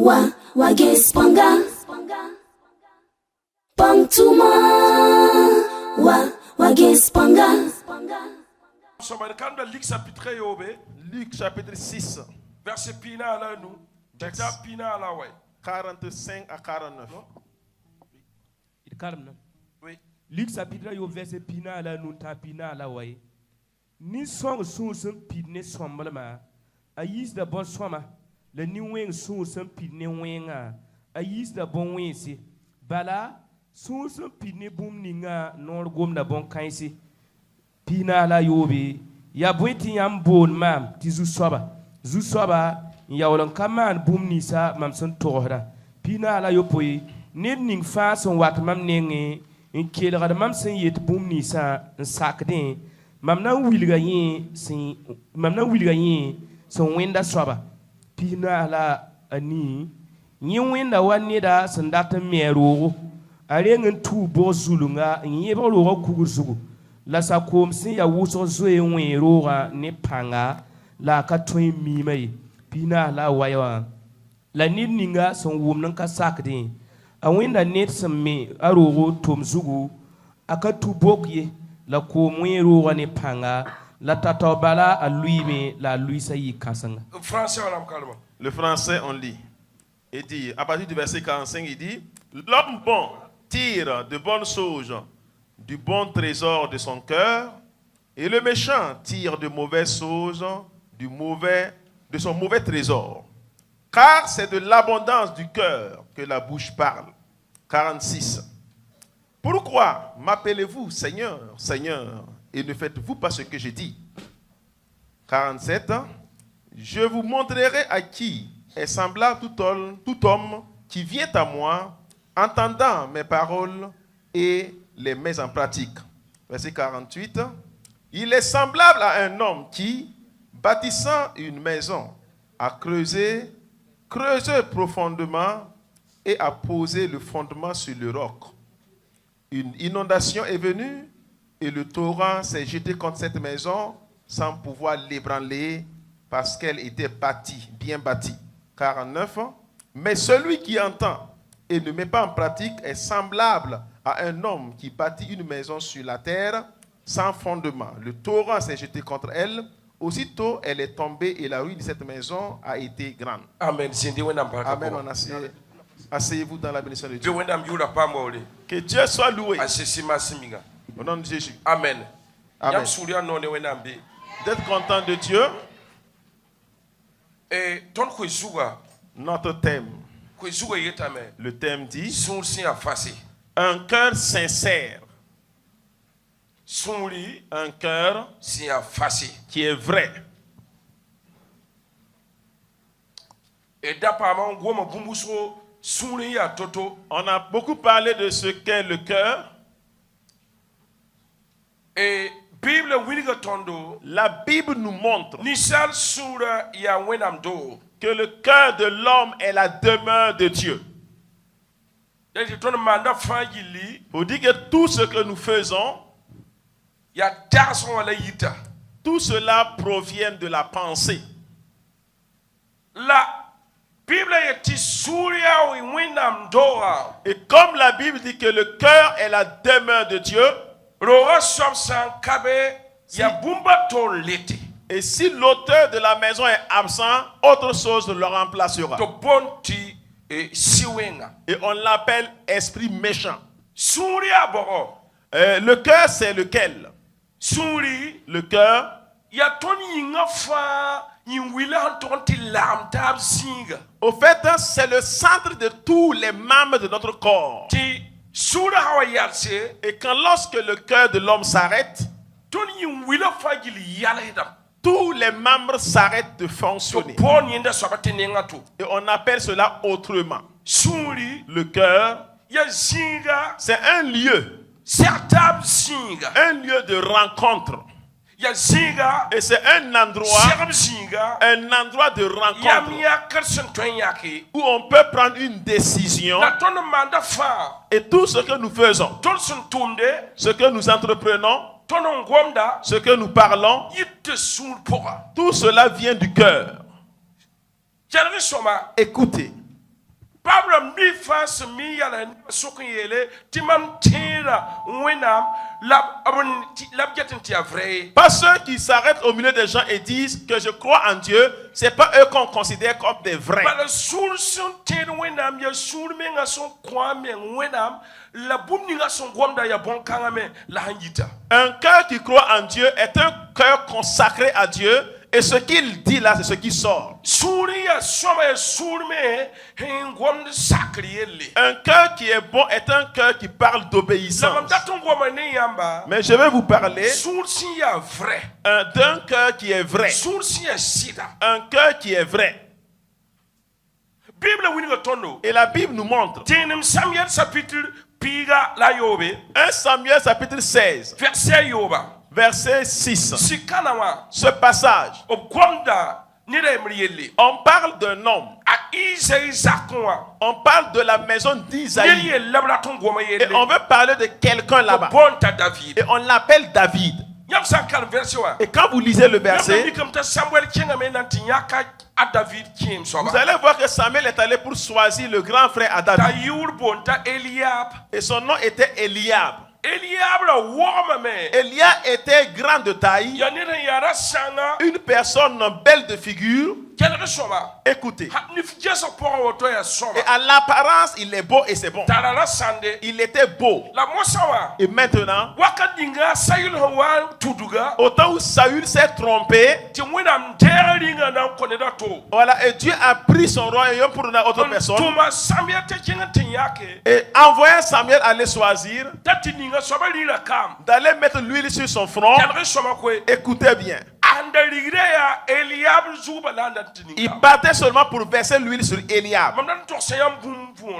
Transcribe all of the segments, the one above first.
Wagespanga Pangtuma Wagespanga. Luc chapitre 6, verset pina à la nous. Déjà pina à la ouais. 45 à 49. Il calme. Oui. Luc chapitre yo verset pina à la nous ta pina à la ouais. Ni song sous pine sombalma. Ayis da bon soma. Le ni wing sous pine winga. Ayis da bon winsi. Bala sous pine boom ninga nor gom da bon kaisi. Pina la yobi. Ya bwiti yam bon mam ti zu soba ya wolon kaman bum nisa mam son tohra pina la yopoyi ned ning fa son wat mam nenge in kelga mam sen yet bum nisa en sakde mam na wilga yin son wenda soba pina la ani yin wenda wanida son data mero are ngin tu bo zulunga yin yebo lo kugur zugu la sa kom sin ya wuso zoe wenroga ne panga la ka toy mi mai pina la waywa la nid ninga son wum nan ka sakde a wenda net samme arogo tom zugu aka tu bokye la kom wenroga ne panga la tata bala a lui la lui sa yi kasanga. Français on a calme. Le français on lit. Il dit à partir du verset 45 il dit l'homme bon tire de bonnes choses du bon trésor de son cœur, et le méchant tire de mauvaises choses de son mauvais trésor. Car c'est de l'abondance du cœur que la bouche parle. 46. Pourquoi m'appelez-vous Seigneur, Seigneur, et ne faites-vous pas ce que je dis? 47. Je vous montrerai à qui est semblable tout homme qui vient à moi, entendant mes paroles et les met en pratique. Verset 48. Il est semblable à un homme qui, bâtissant une maison, a creusé profondément et a posé le fondement sur le roc. Une inondation est venue et le torrent s'est jeté contre cette maison sans pouvoir l'ébranler parce qu'elle était bâtie, bien bâtie. 49. Mais celui qui entend et ne met pas en pratique est semblable à un homme qui bâtit une maison sur la terre sans fondement. Le torrent s'est jeté contre elle. Aussitôt, elle est tombée et la ruine de cette maison a été grande. Amen. Amen. Asseyez-vous dans la bénédiction de Dieu. Que Dieu soit loué. Au nom de Jésus. Amen. Amen. D'être content de Dieu. Et notre thème. Le thème dit un cœur sincère. Un cœur qui est vrai. On a beaucoup parlé de ce qu'est le cœur. Et la Bible nous montre que le cœur de l'homme est la demeure de Dieu. Pour dire que tout ce que nous faisons, tout cela provient de la pensée. La Bible et comme la Bible dit que le cœur est la demeure de Dieu, et si l'auteur de la maison est absent, autre chose le remplacera. Et on l'appelle esprit méchant. Le cœur, c'est lequel? Le cœur. Au fait, c'est le centre de tous les membres de notre corps. Et quand lorsque le cœur de l'homme s'arrête, tous les membres s'arrêtent de fonctionner. Et on appelle cela autrement. Le cœur, c'est un lieu. Un lieu de rencontre. Et c'est un endroit de rencontre où on peut prendre une décision. Et tout ce que nous faisons, ce que nous entreprenons, ce que nous parlons, tout cela vient du cœur. Écoutez, mi fas mi yala sokiyele timam tira wenam la getin tia vrai. Pas ceux qui s'arrêtent au milieu des gens et disent que je crois en Dieu, c'est pas eux qu'on considère comme des vrais. Bala sul sun tira wenam ya sul menga son kwame wenam la bumninga son gwamda ya bon kangame la hangita. Un cœur qui croit en Dieu est un cœur consacré à Dieu. Et ce qu'il dit là, c'est ce qui sort. Un cœur qui est bon est un cœur qui parle d'obéissance. Mais je vais vous parler d'un cœur qui est vrai. Un cœur qui est vrai. Et la Bible nous montre. 1 Samuel chapitre 16. Verset 6. Ce passage, on parle d'un homme. On parle de la maison d'Isaïe. Et on veut parler de quelqu'un là-bas. Et on l'appelle David. Et quand vous lisez le verset, vous allez voir que Samuel est allé pour choisir le grand frère à David. Et son nom était Eliab. Eliab était grand de taille, une personne belle de figure. Écoutez, et à l'apparence il est beau et c'est bon. Il était beau. Et maintenant, au temps où Saül s'est trompé, voilà, et Dieu a pris son royaume pour une autre personne et envoyé Samuel aller choisir, d'aller mettre l'huile sur son front. Écoutez bien, il partait seulement pour verser l'huile sur Eliab.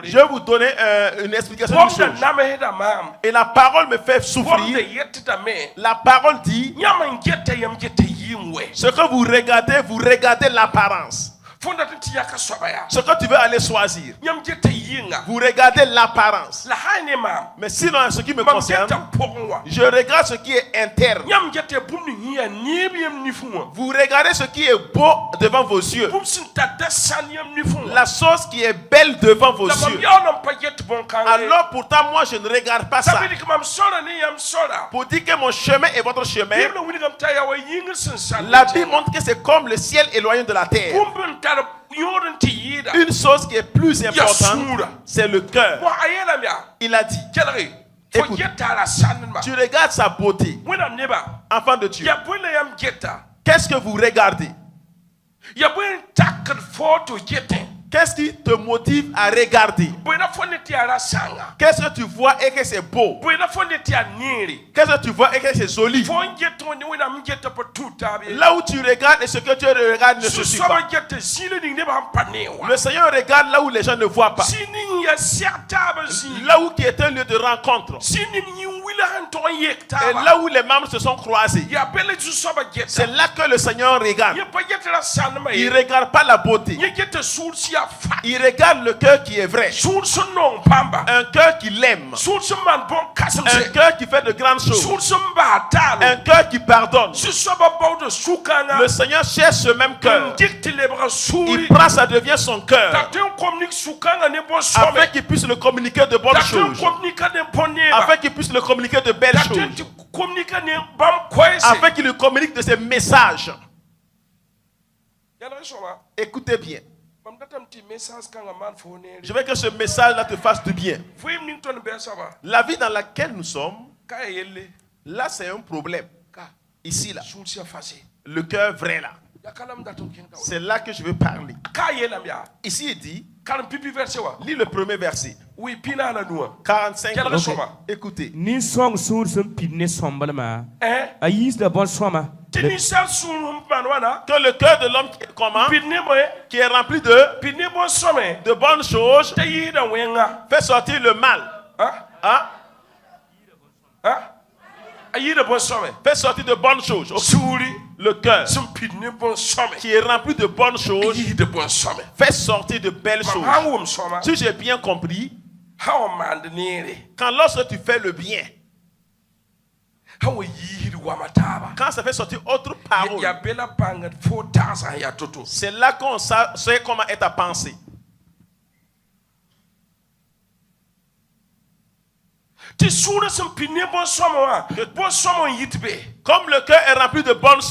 Je vais vous donner une explication d'une chose. Et la parole me fait souffrir. La parole dit, ce que vous regardez l'apparence. Ce que tu veux aller choisir, vous regardez l'apparence. Mais sinon, en ce qui me concerne, je regarde ce qui est interne. Vous regardez ce qui est beau devant vos yeux. La chose qui est belle devant vos yeux. Alors pourtant, moi, je ne regarde pas ça. Pour dire que mon chemin est votre chemin, la Bible montre que c'est comme le ciel éloigné de la terre. Une chose qui est plus importante, c'est le cœur. Il a dit, écoute, tu regardes sa beauté. Enfant de Dieu, qu'est-ce que vous regardez? Qu'est-ce qui te motive à regarder? Qu'est-ce que tu vois et que c'est beau? Qu'est-ce que tu vois et que c'est joli? Là où tu regardes et ce que tu regardes ne se suit pas. Le Seigneur regarde là où les gens ne voient pas. Là où qui est un lieu de rencontre. Et là où les membres se sont croisés. C'est là que le Seigneur regarde. Il ne regarde pas la beauté. Il regarde le cœur qui est vrai. Un cœur qui l'aime. Un cœur qui fait de grandes choses. Un cœur qui pardonne. Le Seigneur cherche ce même cœur. Il prend, ça devient son cœur. Afin qu'il puisse le communiquer de bonnes choses. Afin qu'il puisse le communiquer de belles choses. Afin qu'il le communique de ses messages. Écoutez bien. Je veux que ce message-là te fasse du bien. La vie dans laquelle nous sommes, là c'est un problème. Ici, là. Le cœur vrai, là. C'est là que je veux parler. Ici, il dit, lis le premier verset. 45. Écoutez. Que le cœur de l'homme qui est rempli de bonnes choses fait sortir le mal. Fait sortir de bonnes choses. Le cœur qui est rempli de bonnes choses fait sortir de belles choses. Si j'ai bien compris, quand lorsque tu fais le bien, quand ça fait sortir autre parole, c'est là qu'on sait comment est ta pensée. ti sura sem pinne bon somo yitbe Comme le cœur est rempli de bonnes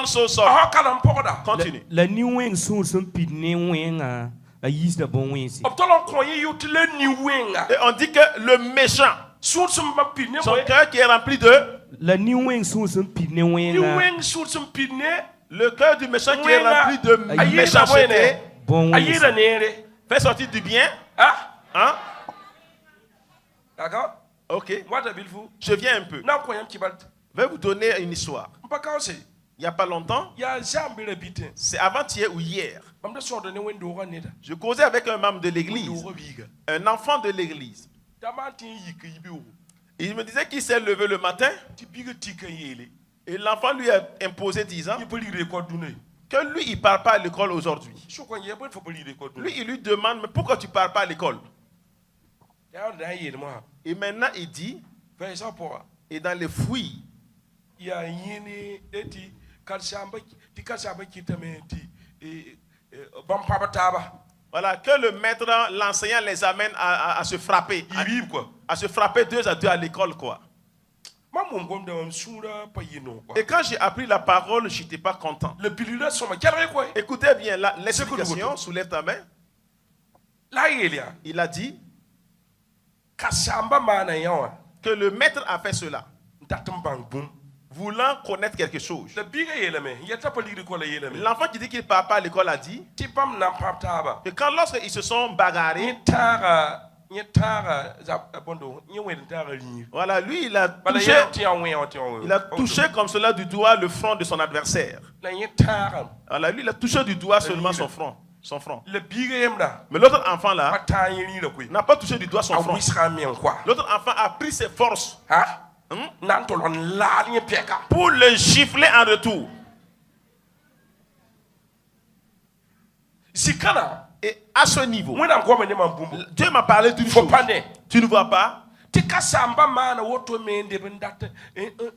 choses sortent. aha kalam pogoda Continue. La ni wẽng sũur sẽn pid ne wẽngã a yiisda bõn-wẽnse obtolon ko yi yut le ni wenga Et on dit que le méchant, sur sem ma pinne son boy cœur qui est rempli de... la ni wẽng sũur sẽn pid ne ni wẽngã weng sur sem pinne Le cœur du méchant qui est rempli de Aïe, méchanceté bõn-wẽnse ayira nere fait sortir du bien. ah Hein? d'accord Ok. wata bilfu Je viens un peu. na ko yam kibal Je vais vous donner une histoire. mpaka ose Il n'y a pas longtemps, ya jambira bitin c'est avant-hier ou hier, bamda sodo ne wendo ga neda je causais avec un membre de l'église, wendo biga un enfant de l'église. tamanti yiki yibiwo Il me disait qu'il s'est levé le matin ti biga tika yele et l'enfant lui a imposé 10 ans ni boli record dune que lui, il ne part pas à l'école aujourd'hui. soko ye bon fo boli record dune Lui, il lui demande, mais pourquoi tu ne pars pas à l'école? ya da yele mo Et maintenant, il dit, fa sa po et dans les fouilles, ya yini eti kalsamba ti kalsamba kitame ti bampaba taba voilà, que le maître, l'enseignant les amène à se frapper. yibib quoi À se frapper 2 à 2 à l'école, quoi. mamum gom da sura payino quoi Et quand j'ai appris la parole, je n'étais pas content. le pilula soma kalre quoi Écoutez bien l'explication, soulève ta main. la yelia Il a dit kasamba mana yawa que le maître a fait cela, ndatum bang bum voulant connaître quelque chose. le biga yelame yata pali ko la yelame L'enfant qui dit qu'il ne part pas à l'école a dit ti pam na pap taba que quand lorsqu'ils se sont bagarrés, ni tara za bondo ni wen tara ni voilà, lui, il a touché comme cela du doigt le front de son adversaire. la ni tara Voilà, lui, il a touché du doigt seulement son front. le biga yemda Mais l'autre enfant là pata yini la koy n'a pas touché du doigt son a front. wisra men quoi L'autre enfant a pris ses forces ha nantolon la ni peka pour le gifler en retour. sikana Et à ce niveau, wena ngoma ne mambumbu Dieu m'a parlé d'une faut chose. pas ne Tu ne vois pas? ti kasamba mana woto mende bendata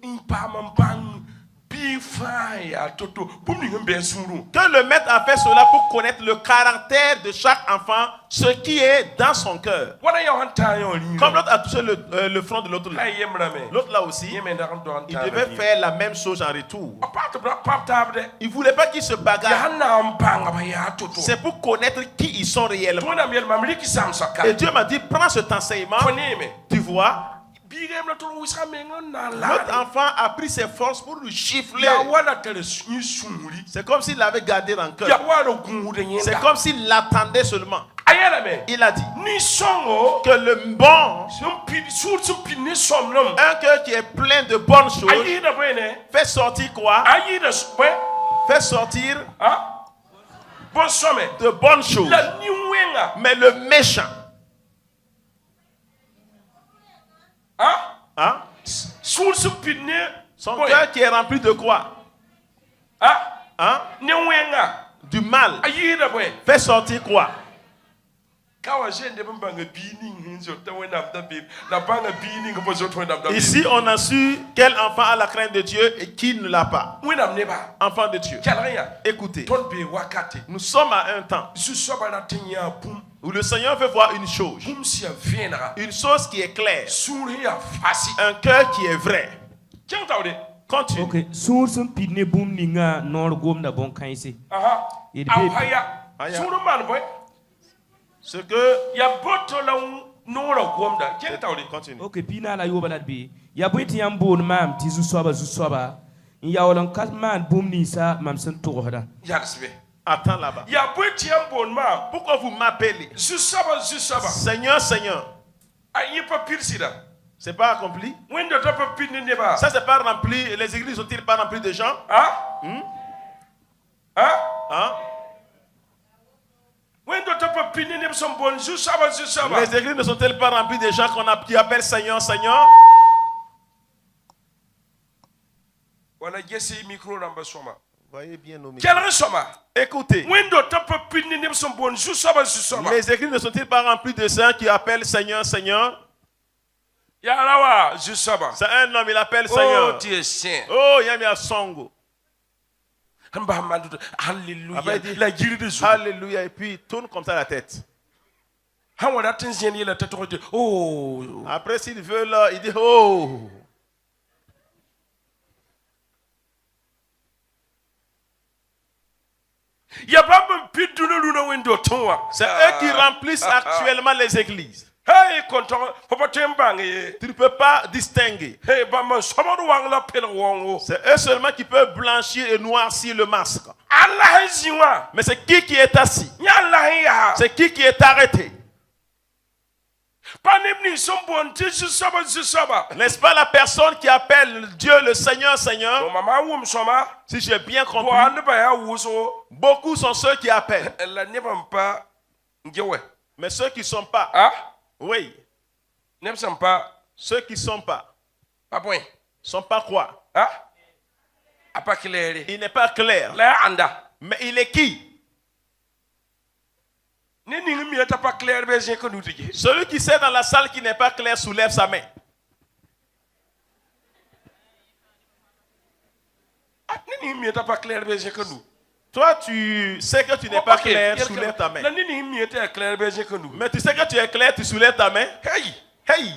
impa mambang bi fire toto bumni ngembe suru Que le maître a fait cela pour connaître le caractère de chaque enfant, ce qui est dans son cœur. wana ya hanta yo li Comme l'autre a touché le front de l'autre là. ay yemra me L'autre là aussi, yeme nda do il hanta devait faire la même chose en retour. apart pap tabde Il ne voulait pas qu'ils se ya bagarrent. hanna mbanga ba ya toto C'est pour connaître qui ils sont réellement. tona miel mamliki sam saka Et Dieu m'a dit, prends cet enseignement. foneme Tu vois, bigem la to wisra me ngona l'autre la enfant a pris ses forces pour lui gifler. ya wana tele ni sumuri C'est comme s'il l'avait gardé dans le ya cœur. wana gungude C'est nyenda comme s'il l'attendait seulement. ayela me Il a dit ni songo que le bon, sur pini somnom un cœur qui est plein de bonnes choses, ayida bene fait sortir quoi? ayida ouais Fait sortir ah bon somme de bonnes choses. la ni wenga Mais le méchant, ah hein, sur pini son cœur qui est rempli de quoi? ah Hein? ni wenga Du mal, ayida ouais fait sortir quoi? kawa jende bambanga bini hinzo tawena mdabe la banga bini ngo zo tawena mdabe Ici, on a su quel enfant a la crainte de Dieu et qui ne l'a pas. wena mneba Enfant de Dieu. kalaya Écoutez, ton be wakati nous sommes à un temps su soba na tinya bum où le Seigneur veut voir une chose. bum sia venra Une chose qui est claire. suri ya fasi Un cœur qui est vrai. king tawde Continue. ok sũur sẽn pid ne bũmb ninga noor gomda bõn-kãense aha Il aw be- haya Haya. suru man boy Ce que... ya boto la nora gomda king tawde Continue. ok pina la yoba la d be ya bõe tɩ yãmb boond maam tɩ zu-soaba n yaool n ka maan bũmb ninsã mam sẽn togsda yagsbe Attends là-bas. ya boyti am bon ma Pourquoi vous m'appelez zu saba Seigneur, Seigneur? ayi pa pirsida C'est pas accompli? wendo to pa pinne ne ba Ça, c'est pas rempli. Les églises sont-ils pas remplies de gens? ah Hein? wendo to pa pinne ne son bon zu saba Les églises ne sont-elles pas remplies de gens qui appellent Seigneur, Seigneur? wala jesi micro namba soma Voyez bien nos micros. quel soma Écoutez, wendo to pa pinne ne son bon zu saba les églises ne sont-ils pas remplies de saints qui appellent Seigneur, Seigneur? ya lawa zu saba C'est un homme, il appelle oh Seigneur. Dieu saint Oh, Yamia Songo. hamba mandu alléluia Après, il dit, la giri de zu Alléluia. Et puis, il tourne comme ça la tête. Han wa datin zien yela tatorite. Oh. Après, s'il veut, là, il dit, oh. Ya bamba piduna luna window tonwa. C'est eux qui remplissent actuellement les églises. Hey, konton, papa tembange. Tu ne peux pas distinguer. Hey, bamba somodo wang la pele wongo. C'est eux seulement qui peuvent blanchir et noircir le masque. Allah ziwa. Mais c'est qui est assis? Nya Allah ya. C'est qui est arrêté? Panimni sombon tisu saba. N'est-ce pas la personne qui appelle Dieu le Seigneur, Seigneur? No mama wum soma. Si j'ai bien Bo compris, ande ba ya wuso. beaucoup sont ceux qui appellent. La nebampa ngewe. Mais ceux qui ne sont pas, Ah? oui, Nebsampa ceux qui ne sont pas, pas point. sont pas quoi? Ah? Apa clair. Il n'est pas clair. La anda. Mais il est qui? Ni mi ata pas clair be je ko nutije. Celui qui sait dans la salle qui n'est pas clair soulève sa main. Ah, ni mi ata pas clair be je ko nu. Toi, tu sais que tu n'es pas clair, soulève ta main. La ni mi ata clair be je ko nu. Mais tu sais que tu es clair, tu soulèves ta main. Hey, Hey!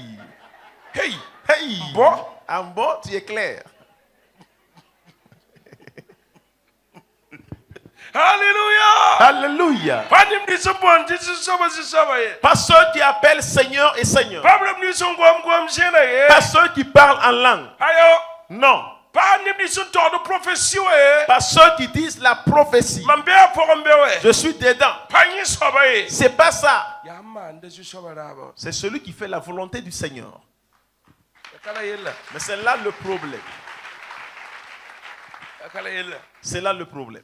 hey. Hey! Bon. En bon, tu es clair. Alléluia. Alléluia. Panim di sombon tisu saba ye. Pas ceux qui appellent Seigneur et Seigneur. Problem ni son gom jena ye. Pas ceux qui parlent en langue. Ayo. Non. Panim ni son to de prophétie ye. Pas ceux qui disent la prophétie. Mambe forum be we. Je suis dedans. Pani soba ye. C'est pas ça. Ya man de su soba rabo. C'est celui qui fait la volonté du Seigneur. Kala yella. Mais c'est là le problème. Kala yella. C'est là le problème.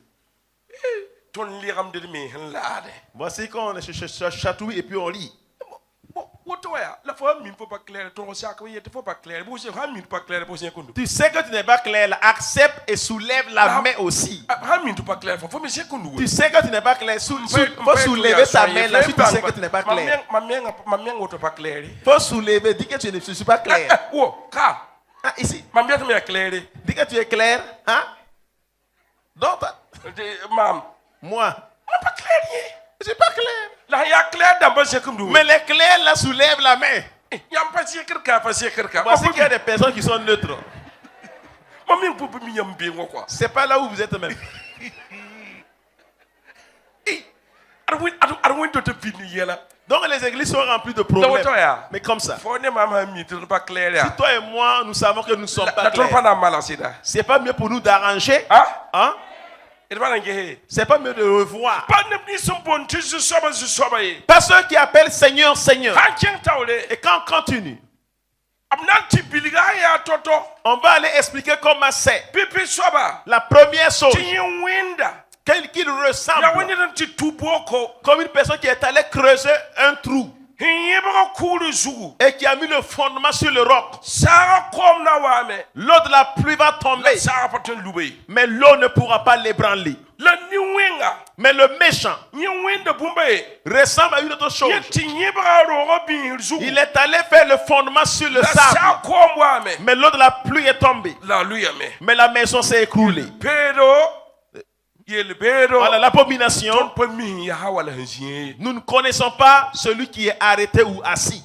Ton liram de mi lade. Voici quand on chatouille et puis on lit. Wotoya, la fois mi faut pas clair, ton sac oui, il faut pas clair. Vous savez, mi pas clair pour qu'on. Tu sais que tu n'es pas clair, là, accepte et soulève la main aussi. Mi pas clair, faut me qu'on. Tu sais que tu n'es pas clair, faut soulever ta main là si tu sais que tu n'es pas clair. Ma main auto pas clair. Faut soulever, dis que tu ne suis pas clair. Oh, ka. Ah, ici. Ma main me clair. Dis que tu es clair. Hein? Donc, Mam, moi, ma pas clair. je suis pas clair. Là, il y a clair dans ce que nous. Mais les clairs là soulèvent la main. Il y a pas si quelqu'un, pas si quelqu'un. Voici qu'il y a des personnes qui sont neutres. Ma main pour me yam bien quoi. C'est pas là où vous êtes même. Arwin to te finir là. Donc les églises sont remplies de problèmes. Mais comme ça. Faut ne maman mi te pas clair. Si toi et moi, nous savons que nous ne sommes pas La trompe clairs, na malasida. c'est pas mieux pour nous d'arranger. Ah? Hein? Il va l'enguer. C'est pas mieux de revoir. Pas ne plus son bon tu soba ye. Pas ceux qui appellent Seigneur, Seigneur. Han chen taule. Et quand on continue, Amnanti biliga ya toto. on va aller expliquer comment c'est. Pipi soba. La première chose, Tinye winda. qu'il Ya ressemble wani dan ti tuboko. comme une personne qui est allée creuser un trou Hinye baka kulu zugu. et qui a mis le fondement sur le roc. Sara kom na wame. L'eau de la pluie va tomber, La sara paten lube. mais l'eau ne pourra pas l'ébranler. La ni winga. Mais le méchant Ni winda bumbe. ressemble à une autre chose. Ye tinye baka rogo bin zugu. Il est allé faire le fondement sur le La sara sable, kom wame. mais l'eau de la pluie est tombée. La luya me. Mais la maison s'est écroulée. Pedo. Yel pedo. Voilà l'abomination. Ton pe mi ya hawala hanjie. Nous ne connaissons pas celui qui est arrêté ou assis.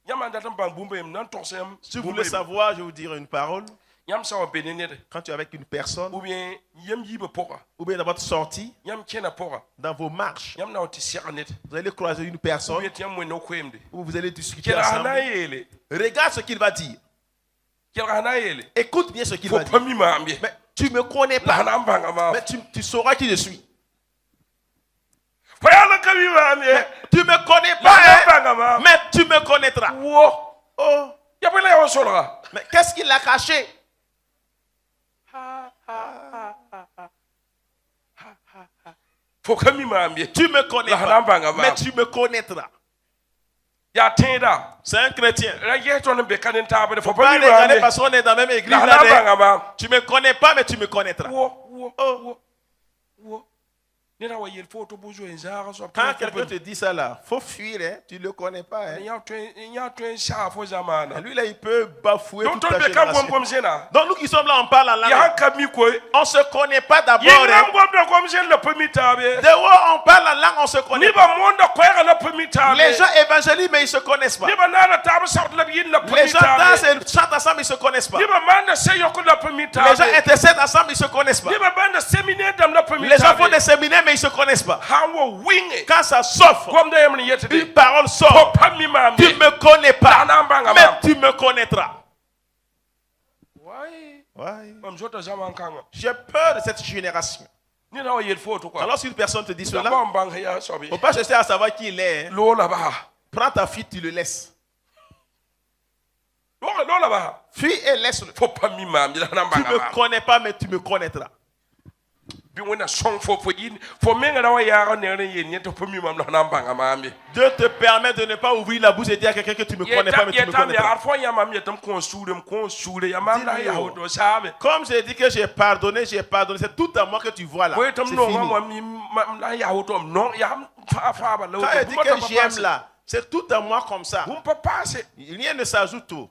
Yam anda tan bang bumbe nan torsem. Si vous voulez savoir, je vais vous dire une parole. Yam sa wa benenede. Quand tu es avec une personne, Ou bien yam yibe pora. ou bien dans votre sortie, Yam kena pora. dans vos marches, Yam na oti sianet. vous allez croiser une Ou personne, bien yam weno kwemde. où vous allez discuter Kela ensemble. hanayele. Regarde ce qu'il va dire. Kela hanayele. Écoute bien ce qu'il Faut va pas dire. mi mambe. Mais tu me connais La pas. hanam banga ma. Mais tu sauras qui je suis. Faut ya la kami mambe. Tu me connais La pas, hanam hein? banga ma. Mais tu me connaîtras. Wo. Oh, Ya pele ya osora. mais qu'est-ce qu'il a caché? Faut kami mambe. Tu me connais La hanam banga pas. ma. Mais tu me connaîtras. Ya tenda. C'est un chrétien. La yeto ne be kanen tabe. Faut Pas pas mi les regarder mambe. parce qu'on est dans la même église. La là, hanam mais banga ma. tu me connais pas, mais tu me connaîtras. Wo. Nena wa yel photo bozo enzara so. Quand quelqu'un te dit ça là, faut fuir, hein? Tu ne le connais pas. Hein? Ya tuen sha fo zamana. Lui là, il peut bafouer Donc toute ton ta be kan génération. comme zena. Donc nous qui sommes là, on parle en Ya langue. kami ko. On ne se connaît pas d'abord. Yinam Hein? gom da comme zen le premier tabe. De où on parle en langue, on se connaît Ni pas. ba monde ko ya Les gens évangélisent, mais ils ne se connaissent pas. Les gens dansent et chantent ensemble, ils ne se connaissent pas. Les gens intercèdent ensemble, ils ne se connaissent pas. Les gens font des séminaires, mais ils ne se connaissent pas. Quand ça s'offre, une parole sort. Tu ne me connais pas, mais tu me connaîtras. J'ai peur de cette génération. Alors si une personne te dit cela, il ne faut pas chercher à savoir qui il est. Prends ta fille, tu le laisses. Fuis et laisse-le. Tu ne me connais pas, mais tu me connaîtras. Dieu te permet de ne pas ouvrir la bouche et dire à quelqu'un que tu ne me connais pas, mais tu me connaîtras. Comme j'ai dit que j'ai pardonné, c'est tout à moi que tu vois là. C'est fini. Quand il dit que j'aime là, c'est tout à moi comme ça. Rien ne s'ajoute tout.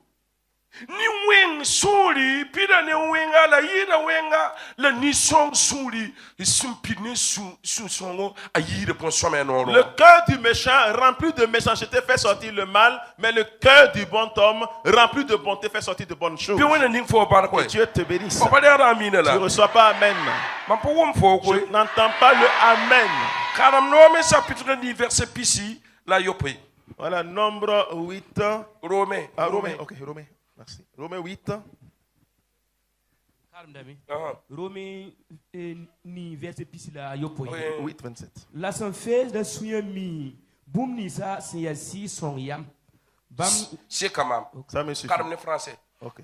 Ni wing suri pida ne wenga la yida wenga la ni song suri sumpine songo ayide pon somme no. Le cœur du méchant rempli de méchanceté fait sortir le mal, mais le cœur du bon homme rempli de bonté fait sortir de bonnes choses. Que Dieu te bénisse. Tu ne reçois pas amen. Je n'entends pas le amen. Karam no chapitre 10 verset pisi la yope. Voilà, nombre 8. Romain. OK, Romain. Merci. Romains 8. Romain ni verset pisi la yopo. 8 27. La san fez da suya mi bum ni sa si son yam. Bam c'est quand même. Ça me suffit. Karam français. OK,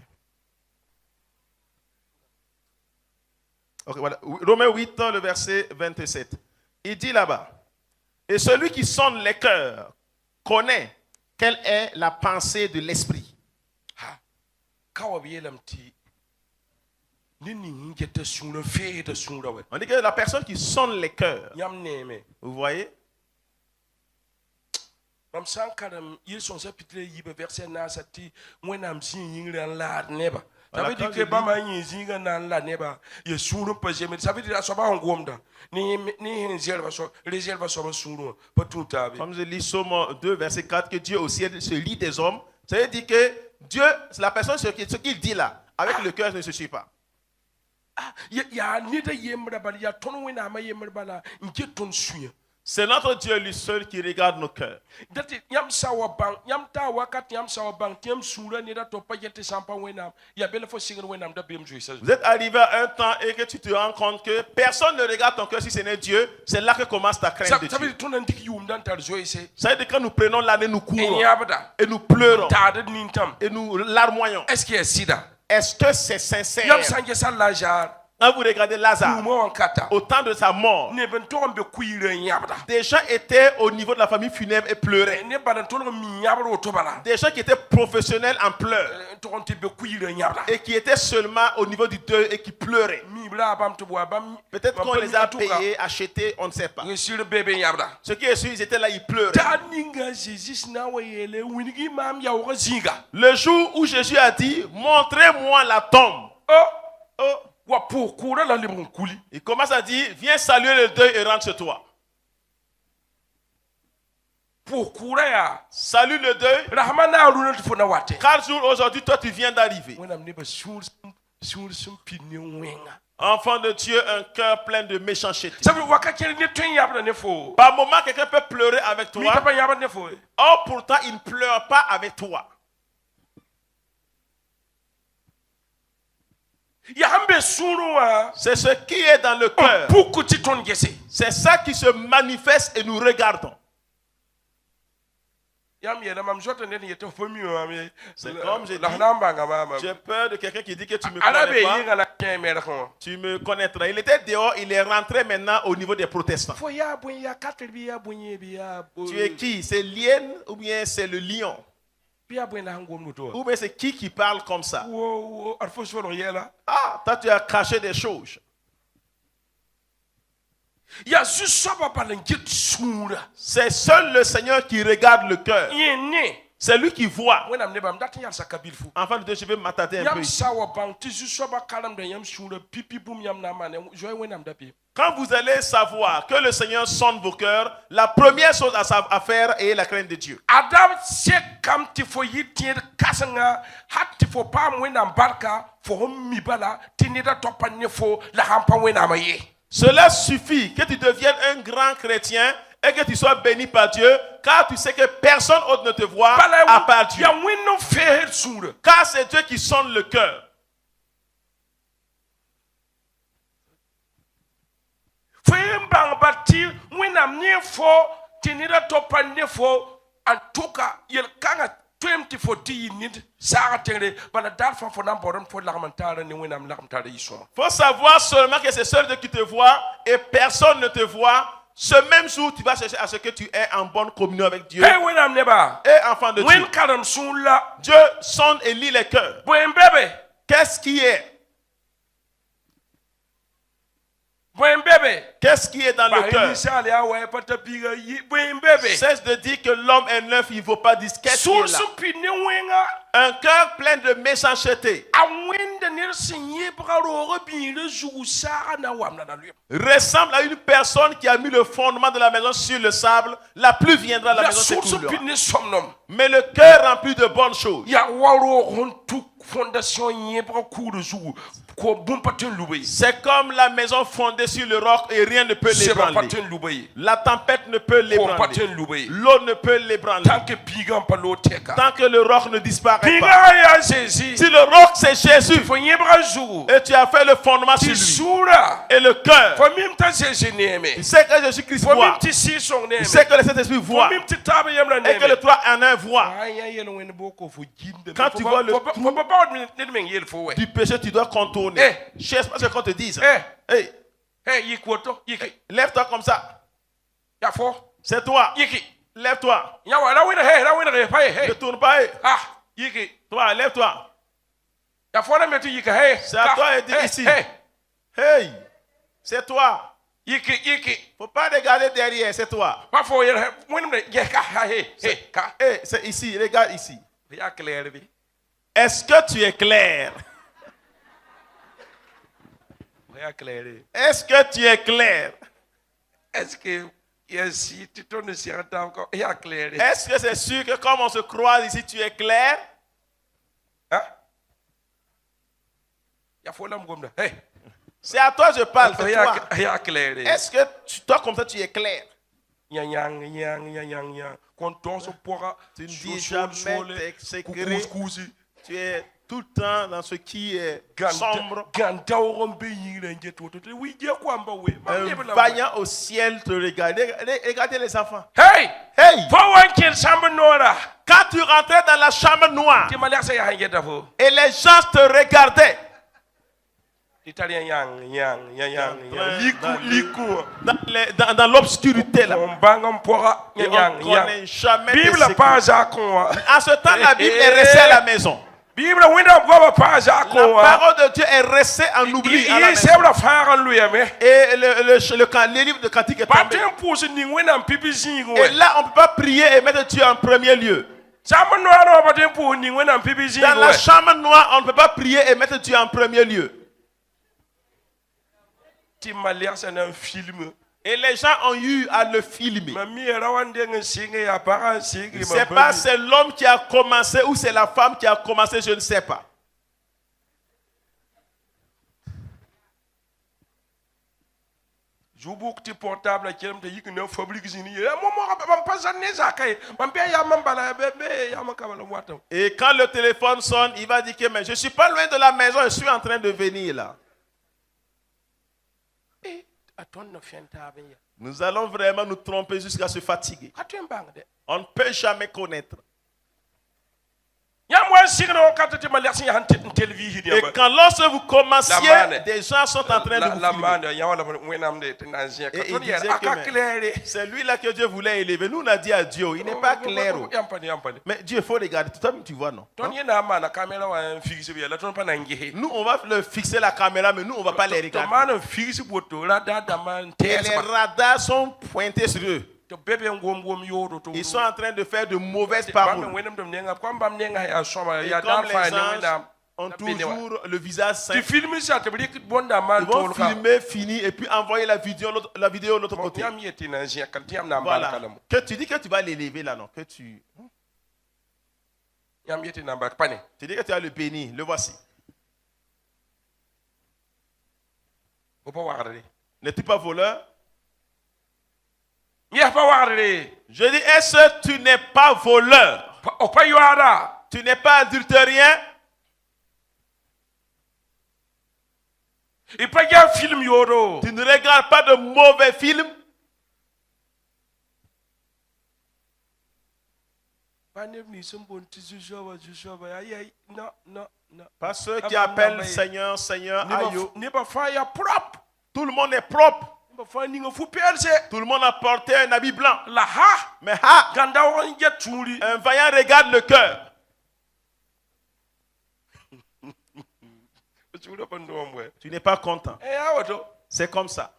voilà. Romains 8 le verset 27. Il dit là-bas: et celui qui sonde les cœurs connaît quelle est la pensée de l'esprit. On dit que la personne qui sonde les cœurs, vous voyez, ça veut dire que comme je lis Somme 2 verset 4, que Dieu au ciel se lit des hommes, ça veut dire que Dieu, la personne, ce qu'il dit là, avec le cœur ne se suit pas. C'est notre Dieu lui seul qui regarde nos cœurs. Vous êtes arrivé à un temps et que tu te rends compte que personne ne regarde ton cœur si ce n'est Dieu. C'est là que commence ta crainte de Dieu. Ça veut dire que quand nous prenons l'année, nous courons et nous pleurons et nous larmoyons. Est-ce que c'est sincère? Quand vous regardez Lazare, au temps de sa mort, des gens étaient au niveau de la famille funèbre et pleuraient. Des gens qui étaient professionnels en pleurs et qui étaient seulement au niveau du deuil et qui pleuraient. Peut-être qu'on les a payés, achetés, on ne sait pas. Ce qui est sûr, ils étaient là, ils pleuraient. Le jour où Jésus a dit: montrez-moi la tombe. Il commence à dire: viens saluer le deuil et rentre chez toi. Salue le deuil. 4 jours aujourd'hui, toi tu viens d'arriver. Enfant de Dieu, un cœur plein de méchanceté. Par moment, quelqu'un peut pleurer avec toi. Or, pourtant, il ne pleure pas avec toi. C'est ce qui est dans le cœur. C'est ça qui se manifeste et nous regardons. C'est comme j'ai dit, j'ai peur de quelqu'un qui dit que tu me connais pas. Tu me connaîtras. Il était dehors, il est rentré maintenant au niveau des protestants. Tu es qui? C'est l'hyène ou bien c'est le lion? Ou bien c'est qui parle comme ça? Ah, toi tu as caché des choses. C'est seul le Seigneur qui regarde le cœur. C'est lui qui voit. Enfant de Dieu, je vais m'attarder un peu ici. Quand vous allez savoir que le Seigneur sonde vos cœurs, la première chose à faire est la crainte de Dieu. Adam se kam ti fo yitien kasanga hatti fo pam wena barka fo mibala tinida topane fo la hampa wena maye. Cela suffit que tu deviennes un grand chrétien et que tu sois béni par Dieu, car tu sais que personne autre ne te voit à part Dieu. Car c'est Dieu qui sonde le cœur. Faut savoir seulement que c'est seul Dieu qui te voit et personne ne te voit. Ce même jour, tu vas chercher à ce que tu es en bonne communion avec Dieu. Et enfant de Dieu, Dieu sonde et lit les cœurs. Qu'est-ce qui est? Qu'est-ce qui est dans le cœur? Cesse de dire que l'homme est neuf, il ne vaut pas dire qu'est-ce qui est là. Un cœur plein de méchanceté ressemble à une personne qui a mis le fondement de la maison sur le sable. La pluie viendra, la maison s'écroulera. Mais le cœur rempli de bonnes choses. C'est comme la maison fondée sur le roc et rien ne peut l'ébranler. La tempête ne peut l'ébranler. L'eau ne peut l'ébranler. Tant que le roc ne disparaît pas. Si le roc c'est Jésus et tu as fait le fondement sur lui et le cœur, il sait que Jésus-Christ voit, il sait que le Saint-Esprit voit et que le 3 en 1 voit. Quand tu vois le trou du péché, tu dois contourner. Cherche pas ce qu'on te dise. Lève-toi comme ça. C'est toi. Lève-toi. Ne tourne pas. Toi, lève-toi. C'est à toi et dis ici. Hey, c'est toi. Faut pas regarder derrière, c'est toi. C'est ici, regarde ici. Est-ce que tu es clair? Est-ce que tu es clair? Est-ce que c'est sûr que comme on se croise ici, tu es clair? C'est à toi je parle, c'est toi. Est-ce que toi comme ça tu es clair? Tu ne dis jamais tes secrets. Tu es tout le temps dans ce qui est sombre. Un vaillant au ciel te regarde. Regardez les enfants. Hey! Quand tu rentrais dans la chambre noire et les gens te regardaient, dans l'obscurité là, et on ne connaît jamais tes secrets. En ce temps, la Bible est restée à la maison. La parole de Dieu est restée en oubli à la maison. Et le livre de Cantique est tombé. Et là, on ne peut pas prier et mettre Dieu en premier lieu. Dans la chambre noire, on ne peut pas prier et mettre Dieu en premier lieu. Et les gens ont eu à le filmer. C'est pas c'est l'homme qui a commencé ou c'est la femme qui a commencé, je ne sais pas. Et quand le téléphone sonne, il va dire que mais je ne suis pas loin de la maison, je suis en train de venir là. Nous allons vraiment nous tromper jusqu'à se fatiguer. On ne peut jamais connaître. Et quand lorsque vous commenciez, des gens sont en train de vous filmer. Et il disait que c'est lui là que Dieu voulait élever. Nous on a dit à Dieu, il n'est pas clair. Mais Dieu, il faut regarder. Toi tu vois non? Nous on va le fixer la caméra, mais nous on ne va pas les regarder. Et les radars sont pointés sur eux. Ils sont en train de faire de mauvaises paroles. Et comme les anges ont toujours le visage Tu simple. filmes ça, tu veux dire que bon da Ils man vont tol ka. filmer, finir et puis envoyer la vidéo de l'autre côté. Yam yeti na jia kan tiam na mbal Voilà. kalam. Que tu dis que tu vas l'élever là, non? Que tu Yam yeti na mbal pane. dis que tu vas le bénir. Le voici. O pa warare. N'es-tu pas voleur? Ya pa warare. Je dis, est-ce que tu n'es pas voleur? O pa yara. Tu n'es pas adultérien? E pa ya film yoro. Tu ne regardes pas de mauvais films? Pa ne ni sombon ti Joshua ay non. Pas ceux qui appellent Seigneur, Seigneur, aïe. Ne pas fire propre. Tout le monde est propre. Ne pas fire ni fu perse. Tout le monde a porté un habit blanc. La ha. Mais ha, Ganda won ya tuli. un vaillant regarde le cœur. Tuli pa ndo mwe. Tu n'es pas content. Eh awoto. C'est comme ça.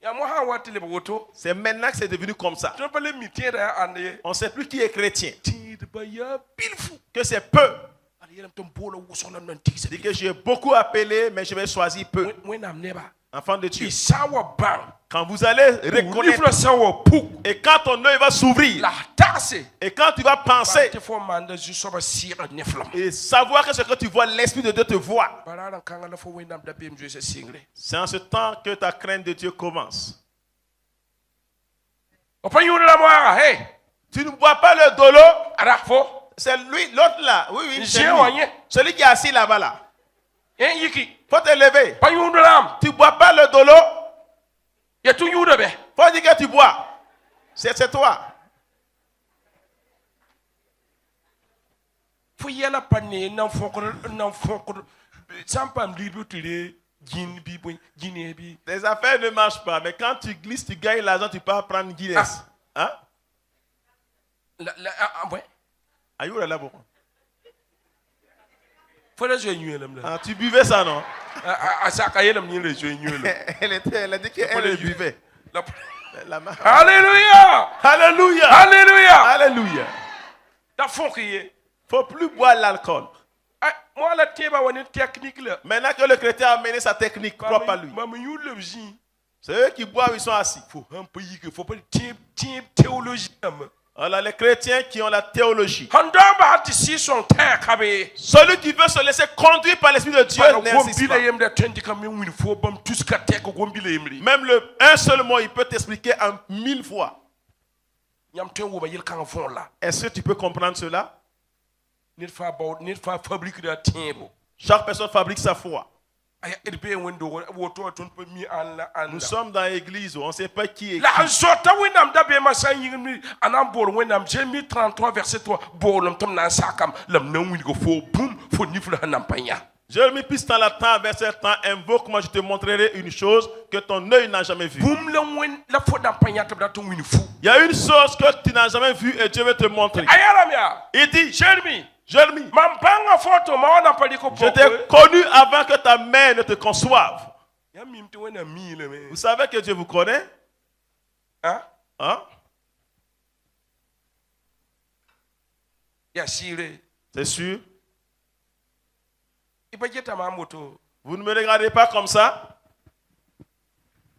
Ya mo ha wati le woto. C'est maintenant que c'est devenu comme ça. Tu pas le mitière ande. On ne sait plus qui est chrétien. Ti de ba ya bilfu. Que c'est peu. Ali yelam tom bolo wosona nan tise. Dit que j'ai beaucoup appelé, mais je vais choisir peu. When am neba. Enfant de Dieu. Isawa bang. Quand vous allez reconnaître, Livre sawa puk. et quand ton œil va s'ouvrir, La taxe. et quand tu vas penser, Te fo manda ju soba sira neflam. et savoir que ce que tu vois, l'Esprit de Dieu te voit. Barara kanga na fo wendam da bem je se single. C'est en ce temps que ta crainte de Dieu commence. Opa yuru la moara hey. Tu ne bois pas le dolo, Ara fo. c'est lui, l'autre là. Oui, oui, c'est J'ai lui. wanye. Celui qui est assis là-bas là. En yiki. Faut te lever. Pa yuru lam. Tu ne bois pas le dolo, Ya tu yuru be. faut dire que tu bois. C'est toi. Fo yela pané nan fokor sampam libu tire gin bi boy gine bi. Les affaires ne marchent pas, mais quand tu glisses, tu gagnes l'argent, tu peux prendre Guinness. Hein? La ouais. Aïe, là, bon. Fo la je nyuelam la. Ah, tu buvais ça, non? Asaka yelam ni le je nyuelam. Elle a dit qu'elle le buvait. Alléluia! Alléluia! Alléluia! Alléluia! Da fonkiye. Faut plus boire l'alcool. Moi la teba woni technique là. Maintenant que le chrétien a amené sa technique propre à lui. Maman you le ji. C'est eux qui boivent, ils sont assis. Faut un pays que faut pas théologie. Voilà les chrétiens qui ont la théologie. Handamba ti si son terre kabe. Celui qui veut se laisser conduire par l'Esprit de Dieu n'insiste pas. Même un seul mot, il peut t'expliquer en 1000 fois. Est-ce que tu peux comprendre cela? Chaque personne fabrique sa foi. Nous sommes dans l'église, on ne sait pas qui est qui. La zota winam da be masa yingmi anam bor winam Jérémie 33 verset 3 bolum tom nan sakam lam nan win go fo boum fo nifla hanam panya. Jérémie plus dans la temps, verset 30, invoque, moi je te montrerai une chose que ton œil n'a jamais vue. Boum la win la fo dan panya tabda ton win fou. Il y a une chose que tu n'as jamais vue et Dieu veut te montrer. Ayaramia. Il dit, Jérémie, Jérémie, photo ma wana pali ko je t'ai connu avant que ta mère ne te conçoive. Ya mim te wena mi le me. Vous savez que Dieu vous connaît? Hein? Hein? Ya sire. C'est sûr. Ipa jeta ma moto. Vous ne me regardez pas comme ça.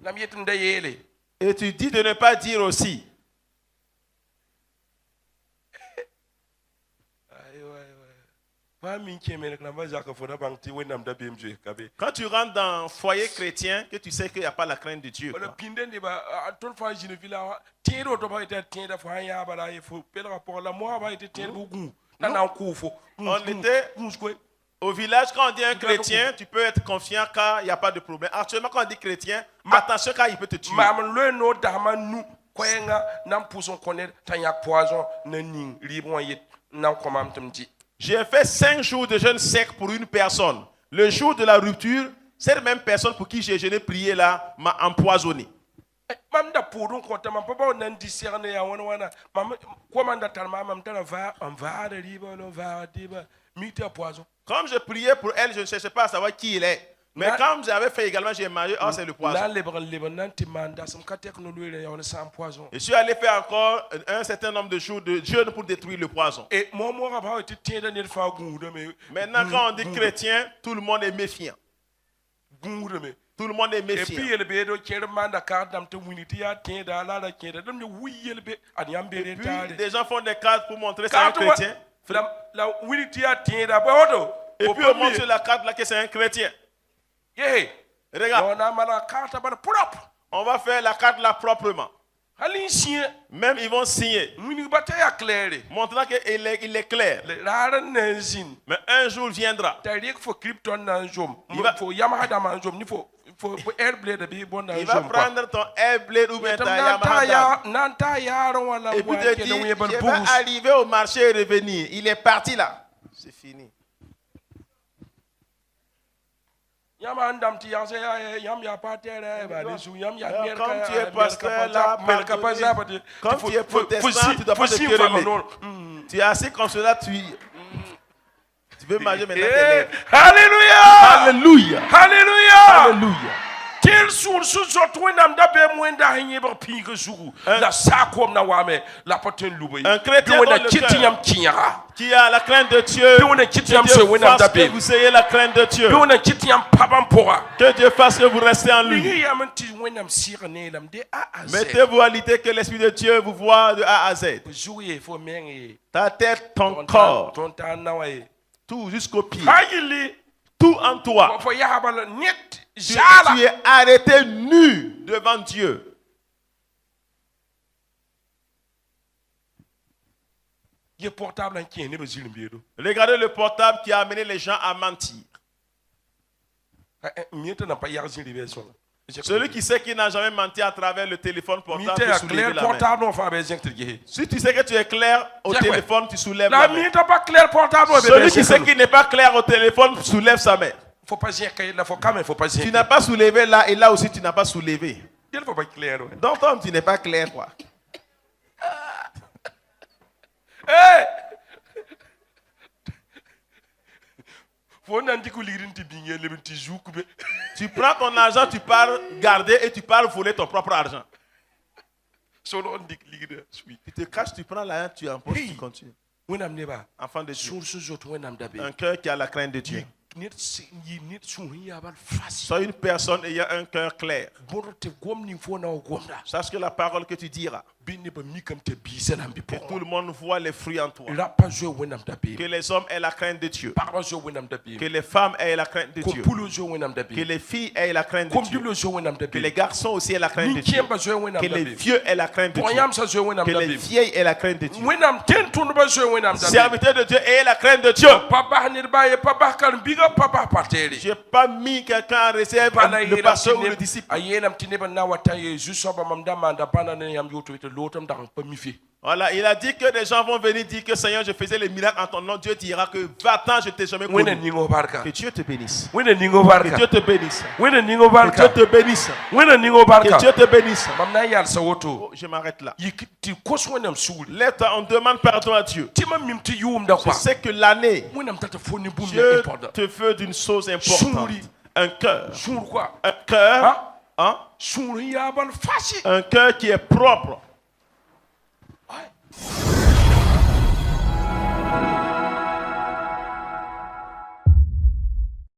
La miette ndayele. Et tu dis de ne pas dire aussi. Quand tu rentres dans un foyer chrétien, que tu sais qu'il n'y a pas la crainte de Dieu. Quoi. On était au village, quand on dit un chrétien, tu peux être confiant car il n'y a pas de problème. Actuellement, quand on dit chrétien, attention car il peut te tuer. J'ai fait 5 jours de jeûne sec pour une personne. Le jour de la rupture, cette même personne pour qui j'ai jeûné prié là m'a empoisonné. Comme je priais pour elle, je ne cherchais pas à savoir qui il est. Mais quand j'avais fait également, j'ai mangé, oh, c'est le poison. Je suis allé faire encore un certain nombre de jours de jeûne pour détruire le poison. Maintenant, quand on dit chrétien, tout le monde est méfiant. Tout le monde est méfiant. Et puis, des gens font des cartes pour montrer que c'est un chrétien. Et puis on montre sur la carte là que c'est un chrétien. Regarde. On va faire la carte là proprement. Même ils vont signer. Montrant qu'il est clair. Mais un jour viendra. Il va prendre ton Airblade ou bien ta Yamaha. Et puis te dire, il va arriver au marché et revenir. Il est parti là. C'est fini. Comme tu es pasteur là, comme tu es protestant, tu dois pas te quereller. Tu es assis comme cela, tu veux manger maintenant. Alléluia! Alléluia! Alléluia! Alléluia! Quel source un chrétien qui a la crainte de Dieu, que Dieu fasse que vous ayez la crainte de Dieu, que Dieu fasse que vous restez en lui. Mettez-vous à l'idée que l'Esprit de Dieu vous voit de A à Z. Ta tête, ton corps, tout jusqu'au pied, tout en toi. Tu es arrêté nu devant Dieu. Regardez le portable qui a amené les gens à mentir. Celui qui sait qu'il n'a jamais menti à travers le téléphone portable peut soulever la main. Si tu sais que tu es clair au téléphone, tu soulèves la main. Celui qui sait qu'il n'est pas clair au téléphone soulève sa main. Tu n'as pas soulevé là et là aussi tu n'as pas soulevé. Donc Tom, tu n'es pas clair quoi. Tu prends ton argent, tu pars garder et tu pars voler ton propre argent. Tu te caches, tu prends l'argent, tu empoches, tu continues. Enfant de Dieu, un cœur qui a la crainte de Dieu. Sois une personne ayant un cœur clair. Sache que la parole que tu diras, que tout le monde voit les fruits en toi. Que les hommes aient la crainte de Dieu. Que les femmes aient la crainte de Dieu. Que les filles aient la crainte de Dieu. Que les garçons aussi aient la crainte de Dieu. Que les vieux aient la crainte de Dieu. Que les vieilles aient la crainte de Dieu. Serviteurs de Dieu aient la crainte de Dieu. Je n'ai pas mis quelqu'un en réserve, le pasteur ou le disciple. Voilà, il a dit que des gens vont venir dire que Seigneur, je faisais les miracles en ton nom. Dieu dira que va-t'en, je ne t'ai jamais connu. Que Dieu te bénisse. Que Dieu te bénisse. Que Dieu te bénisse. Que Dieu te bénisse. Oh, je m'arrête là. Là, on demande pardon à Dieu. Je sais que l'année, Dieu te veut d'une chose importante. Un cœur. Un cœur. Un cœur qui est propre.